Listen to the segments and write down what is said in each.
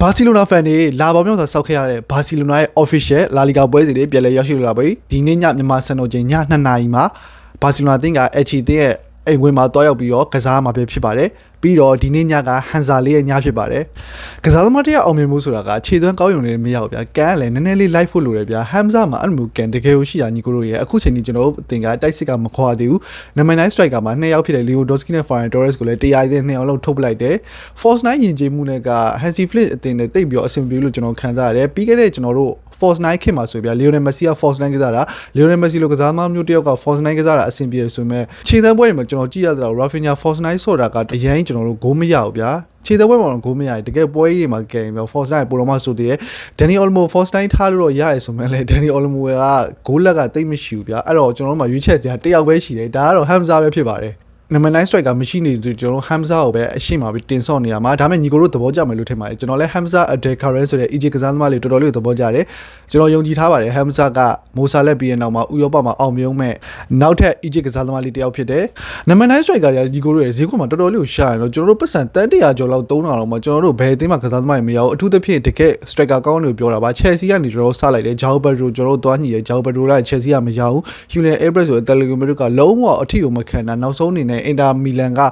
ဘာစီလိုနာဖန်တွေလာပေါင်းမြောက်စွာစောက်ခဲ့ရတဲ့ဘာစီလိုနာရဲ့ official လာလီဂါပွဲစဉ်တွေပြန်လည်ရောက်ရှိလာပြီဒီနေ့ညမြန်မာစံတော်ချိန်ည2 နာရီမှာဘာစီလိုနာအသင်းက HC တင်းရဲ့အိမ်ဝင်မှာတွားရောက်ပြီးတော့ကစားမှာဖြစ်ပါတယ်ပြီးတော့ဒီနေ့ညကဟန်ဇာလေးရဲ့ညဖြစ်ပါတယ်ကစားသမားတယောက်အောင်မြင်မှုဆိုတာကခြေသွမ်းကောင်းရုံနဲ့မရဘူးဗျာကန်ကလည်းနည်းနည်းလေး live ဖို့လိုတယ်ဗျာဟမ်ဇာမှာအဲ့လိုကန်တကယ်ကိုရှိတာညီကိုတို့ရဲ့အခုချိန်ကြီးကျွန်တော်တို့အသင်ကတိုက်စစ်ကမခွာသေးဘူးနံပါတ်9 striker မှာ2ယောက်ဖြစ်တဲ့ Leo Doski နဲ့ Ferran Torres ကိုလည်းတရားရည်2ယောက်လောက်ထုတ်ပလိုက်တယ် Force 9ယဉ်ကျေးမှုနဲ့က Hansi Flick အသင်နဲ့တိတ်ပြီးတော့အဆင်ပြေလို့ကျွန်တော်ခံစားရတယ်ပြီးခဲ့တဲ့ကျွန်တော်တို့Force 9ခေတ်မှာဆိုပြLionel Messi က Force 9ကစားတာ Lionel Messi လိုကစားသမားမျိုးတစ်ယောက်က Force 9ကစားတာအဆင်ပြေဆိုပေမဲ့ခြေသမ်းပွဲတွေမှာကျွန်တော်ကြည့်ရသလောက် Rafinha Force 9ဆိုတာကအရင်ကျွန်တော်တို့ဂိုးမရဘူးဗျာခြေသမ်းပွဲမှာတော့ဂိုးမရဘူးတကယ်ပွဲကြီးတွေမှာကဲပြီး Force 9ပိုတော့မှဆိုသေးတယ် Dani Olmo Force 9ထားလို့တော့ရရဆိုမဲ့လေ Dani Olmo ကဂိုးလက်ကတိတ်မရှိဘူးဗျာအဲ့တော့ကျွန်တော်တို့မှာရွေးချက်ကြတစ်ယောက်ပဲရှိတယ်ဒါကတော့ Hamza ပဲဖြစ်ပါတယ်နံပါတ်9 striker မရှိနေသူကျွန်တော် Hamza ကိုပဲအရှိမပြီးတင်ဆော့နေရမှာဒါပေမဲ့ညီကိုတို့သဘောကျမယ်လို့ထင်ပါတယ်ကျွန်တော်လည်း Hamza Adekaren ဆိုတဲ့ Egypt ကစားသမားလေးတော်တော်လေးသဘောကျတယ်ကျွန်တော်ယုံကြည်ထားပါတယ် Hamza ကမိုဆာလက်ပြီးတဲ့နောက်မှာဥရောပမှာအောင်မြင်မဲ့နောက်ထပ် Egypt ကစားသမားလေးတစ်ယောက်ဖြစ်တယ်နံပါတ်9 striker တွေကညီကိုတို့ရဲ့ဈေးကွက်မှာတော်တော်လေးကိုရှာရင်တော့ကျွန်တော်တို့ပတ်စံတန်း100ကျော်လောက်300လောက်မှာကျွန်တော်တို့ဘယ်အသင်းမှာကစားသမားတွေမရဘူးအထူးသဖြင့်တကယ် striker ကောင်းတယ်ပြောတာပါ Chelsea ကနေတော်တော်စလိုက်တယ် João Pedro ကျွန်တော်တို့သွားညှိတယ် João Pedro က Chelsea ကမရဘူး Julian Alvarez ဆိုတဲ့ Atletico Madrid ကလုံးဝအထီကိုမခံတာနောက်ဆုံးအနေနဲ့ Inter Milan က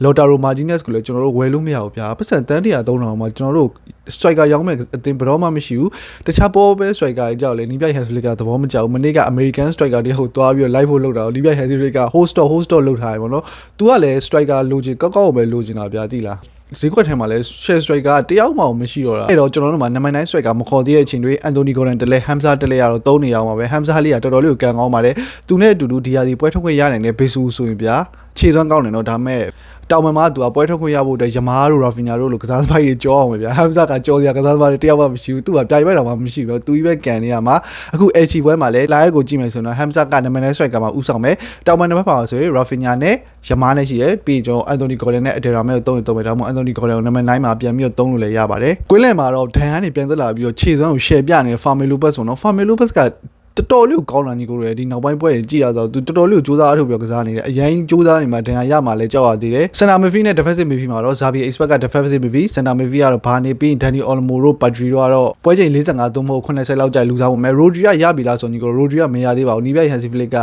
Lautaro Martinez ကိုလည်းကျွန်တော်တို့ဝယ်လို့မရဘူးဗျာပတ်စံတန်း100 300မှာကျွန်တော်တို့ striker ရောင်းမဲ့အသင်းဘယ်တော့မှမရှိဘူးတခြားပေါ်ပဲ striker ကြောက်လေနီးပြိုင် Hansi Flick ကသဘောမကျဘူးမနေ့က American striker တွေဟိုသွားပြီးတော့ live ဖို့လုပ်တာနီးပြိုင် Hansi Flick က host လုပ်ထားတယ်ပေါ့နော် तू ကလည်း striker လိုချင်ကောက်ကောက်ပဲလိုချင်တာဗျာသိလားဈေးကွက်ထဲမှာလဲ share striker တယောက်မှမရှိတော့တာအဲ့တော့ကျွန်တော်တို့မှာနံပါတ်9 striker မခေါ်သေးတဲ့အချိန်တွေ Anthony Gordon တလဲ Hamza တလဲရတော့သုံးနေအောင်ပါပဲ Hamza လေးကတော်တော်လေးကိုကန်ကောင်းပါတယ်သူနဲ့အတူတူဒီယာဒီပွဲထုတ်ခွင့်ရနိုင်တဲ့ဘေဆူဆိုရင်ဗျာခြေသွမ်းကောင်းတယ်နော်ဒါမဲ့တောင်မမှာသူကပွဲထုတ်ခွင့်ရဖို့အတွက်ယမားတို့ Rafinha တို့လိုကစားသမားတွေကြောအောင်ပဲဗျာ Hamza ကကြောစရာကစားသမားတွေတယောက်မှမရှိဘူးသူကပြိုင်ပွဲတော့မှမရှိဘူးသူကြီးပဲကန်နေရမှာအခု HC ပွဲမှာလဲလာရက်ကိုကြည့်မယ်ဆိုတော့ Hamza ကနံပါတ်9 striker မှာဥဆောင်မယ်တောင်မနံပါတ်ပါဆိုရင် Rafinha နဲ့ယမားနဲ့ရှိတယ်ပြီးကျွန်တော် Anthony Gordon နဲ့ Adera မဲ့ကိုသုံးမယ်ဒါမှမဟုတ် Anthony Gordon ကိုနံပါတ်9မှာပြန်ပြီးတော့သုံးလို့လည်းရပါတယ်ကွင်းလယ်မှာတော့ဒန်ကနေပြန်သက်လာပြီးတော့ခြေစွမ်းကို share ပြနေတဲ့ Fermin Lopez ဆိုတော့ Fermin Lopez ကတော်တော်လေးကိုကောင်းလာညီကိုရယ်ဒီနောက်ပိုင်းပွဲရင်ကြည့်ရတော့သူတော်တော်လေးကိုစူးစမ်းအထုတ်ပြီးတော့ကစားနေတယ်အရင်စူးစမ်းနေမှာဒဏ်ရာရမှာလဲကြောက်ရသေးတယ်စင်တာမီဖီနဲ့ defensive midfield မှာတော့ Xavi Expert က defensive midfield စင်တာမီဖီကတော့ဘာနေပြီး Dani Olmo တို့ Pedri တို့ကတော့ပွဲချိန်45သို့မဟုတ်80လောက်ကြာလူစားဖို့မယ် Rodri ကရပြီလားဆိုညီကို Rodri ကမရသေးပါဘူးနီးပြိုင် Hansi Flick က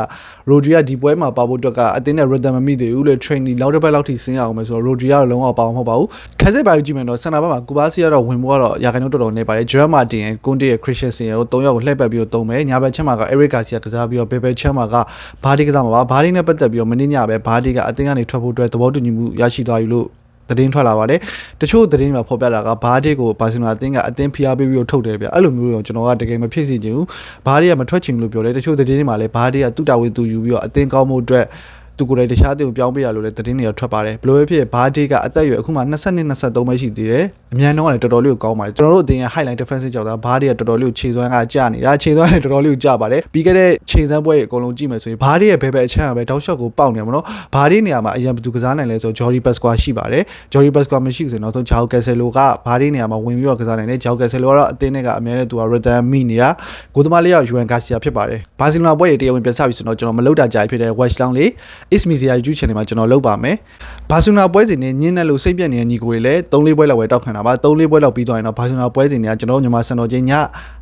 Rodri ကဒီပွဲမှာပါဖို့အတွက်ကအတင်းနဲ့ rhythm မမိသေးဘူးလေ training လောက်တစ်ပတ်လောက်ထိဆင်းရအောင်မယ်ဆိုတော့ Rodri ကတော့လုံးဝပါအောင်မဟုတ်ပါဘူးခက်စစ်ပါယူကြည့်မယ်တော့စင်တာဘက်မှာကူဘာစီကတော့ဝင်ဖို့ကတော့ရာခိုင်နှုန်းတော်တော်နေပါတယ် Gerard Martin ရဲ့ Conte ရဲ့ Christensen ရဲ့3ယောက်ကိုလှည့်ပတ်ပြီးတော့သုံးမယ်ညာဘက်ချက်မှာက Eric Garcia ကစားပြီးတော့ဘယ်ဘယ်ချမ်းမှာကဘာဒီကစားမှာပါဘာဒီနဲ့ပတ်သက်ပြီးတော့မင်းညပဲဘာဒီကအတင်းကနေထွက်ဖို့အတွက်သဘောတူညီမှုရရှိသွားပြီလို့သတင်းထွက်လာပါတယ်တချို့သတင်းမှာဖော်ပြတာကဘာဒီကိုဘာစီလိုနာအတင်းကအတင်းဖိအားပေးပြီးတော့ထုတ်တယ်ဗျအဲ့လိုမျိုးတော့ကျွန်တော်ကတကယ်မဖြစ်စေချင်ဘူးဘာဒီကမထွက်ချင်ဘူးလို့ပြောတယ်တချို့သတင်းတွေမှာလည်းဘာဒီကသူ့တာဝန်သူယူပြီးတော့အတင်းကောင်းမှုအတွက်သူကိုယ်တိုင်တခြားအသင်းကိုပြောင်းပေးရလို့လည်းသတင်းတွေထွက်ပါတယ်ဘယ်လိုပဲဖြစ်ဘာဒီကအသက်အရွယ်အခုမှ22 23ပဲရှိသေးတယ်အမြန်တော့လည်းတော်တော်လေးကိုကောင်းပါတယ်ကျွန်တော်တို့အသင်းရဲ့ highlight defensive ကြောင့်ဒါဘာဒီကတော်တော်လေးကိုခြေစွမ်းကကျနေတာခြေစွမ်းလည်းတော်တော်လေးကိုကျပါတယ်ပြီးခဲ့တဲ့ခြေစွမ်းပွဲတွေအကုန်လုံးကြည့်မယ်ဆိုရင်ဘာဒီရဲ့ဘယ်ဘက်အချမ်းကပဲတောက်လျှော့ကိုပေါက်နေမှာနော်ဘာဒီနေရာမှာအရင်ဘယ်သူကစားနိုင်လဲဆို Jordi Pasqua ရှိပါတယ် Jordi Pasqua မရှိဘူးဆိုတော့နောက်ဆုံး João Cancelo ကဘာဒီနေရာမှာဝင်ပြီးတော့ကစားနိုင်တယ် João Cancelo ကတော့အသင်းနဲ့ကအများနဲ့သူက rhythm မိနေတာကိုသမားလေးက Juan Garcia ဖြစ်ပါတယ်ဘာစီလိုနာပွဲတွေတရားဝင်ပြန်စပြီဆိုတော့ကျွန်တော်မလောက်တာကြာဖြစ်တဲ့ Watch Long လေး Ismizia YouTube channel မှာကျွန်တော်လုပ်ပါမယ်ဘာစီလိုနာပွဲစဉ်နဲ့ညင်းနဲ့လို့စိတ်ပြက်နေတဲ့ညီကိုတွေလည်း3-4ပွဲလောက်ပဲတောက်ခံတာပါ3-4ပွဲလောက်ပြီးသွားရင်တော့ဘာစီလိုနာပွဲစဉ်တွေကကျွန်တော်မြန်မာစံတော်ချိန်ည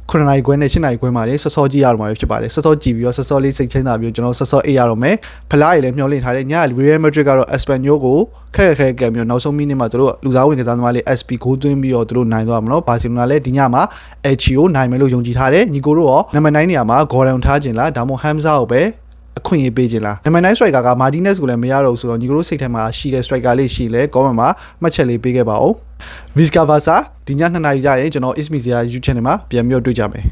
9နာရီခွဲနဲ့10နာရီခွဲမှာလေစောစောကြည့်ရတော့မှာဖြစ်ပါတယ်စောစောကြည့်ပြီးတော့စောစောလေးစိတ်ချင်းသာပြီးကျွန်တော်စောစောအေးရတော့မယ်ဖလားတွေလည်းမျှော်လင့်ထားတယ်ည Real Madrid ကတော့ Espanyol ကိုခက်ခဲကံပြီးတော့နောက်ဆုံးမိနစ်မှာသူတို့လူစားဝင်ကစားသမားလေး SP ဂိုးသွင်းပြီးတော့သူတို့နိုင်သွားမှာနော်ဘာစီလိုနာလည်းဒီညမှာ HC ကိုနိုင်မယ်လို့ယုံကြည်ထားတယ်ညီကိုတို့ရောနံပါတ်9နေရာမှာ Gordon ထားခြင်းလားဒါမှမဟုတ် Hamza ကိုပဲအခွင့်အရေးပေးခြင်းလားနံပါတ်9 striker က Martinez ကိုလည်းမရတော့ဘူးဆိုတော့ညီကိုတို့စိတ်ထဲမှာရှိတဲ့ striker လေးရှိလဲ comment မှာမှတ်ချက်လေးပေးခဲ့ပါဦး Visca Versa ဒီည2 နာရီကြာရင်ကျွန်တော် Ismizia YouTube channel မှာပြန်ပြီးတော့တွေ့ကြမယ်